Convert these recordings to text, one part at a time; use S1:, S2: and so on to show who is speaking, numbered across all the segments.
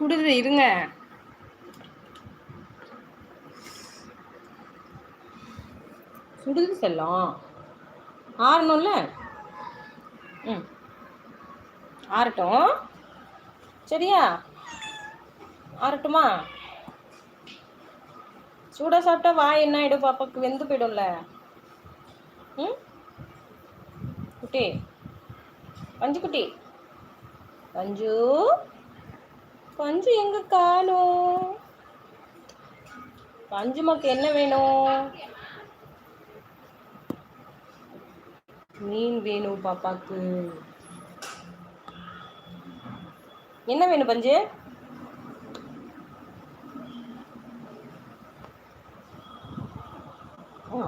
S1: சுடுது இருங்க. சுடுது செல்லம். ஆறணும்ல. ஆறட்டும். சரியா? ஆறட்டுமா? சூடாக சாப்பிட்டா வாய் என்ன ஆகிடும்? பாப்பாவுக்கு வெந்து போயிடும்ல. குட்டி, பஞ்சு குட்டி, பஞ்சு பஞ்சு எங்க காணும்? பஞ்சு மக்கள் என்ன வேணும்? மீன் வேணும் பாப்பாக்கு. என்ன வேணும் பஞ்சு?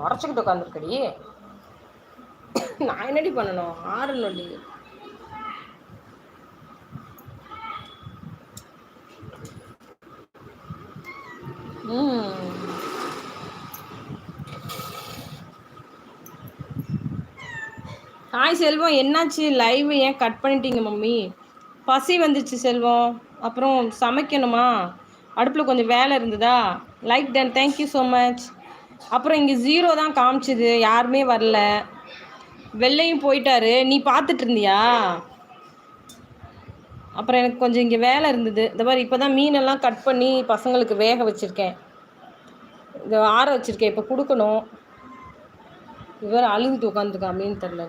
S1: உடச்சிக்கிட்டு உட்காந்துருக்கடி. நான் என்னடி பண்ணணும்? ஆறணும்டி. ஹாய் செல்வம், என்னாச்சு? லைவ் ஏன் கட் பண்ணிட்டீங்க மம்மி? பசி வந்துச்சு செல்வம். அப்புறம் சமைக்கணுமா? அடுப்பில் கொஞ்சம் வேலை இருந்ததா? லைக் டன், தேங்க்யூ ஸோ மச். அப்புறம் இங்கே 0 தான் காமிச்சுது, யாருமே வரல. வெள்ளையும் போயிட்டாரு. நீ பார்த்துட்டு இருந்தியா? அப்புறம் எனக்கு கொஞ்சம் இங்கே வேலை இருந்தது. இந்த மாதிரி இப்போ தான் மீனெல்லாம் கட் பண்ணி பசங்களுக்கு வேக வச்சுருக்கேன். இதை ஆற வச்சுருக்கேன், இப்போ கொடுக்கணும். இவர் அழுதுட்டு உட்காந்துருக்கா மீன் தெரில.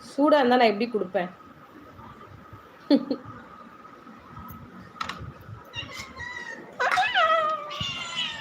S1: சூடாக இருந்தால் நான் எப்படி கொடுப்பேன்?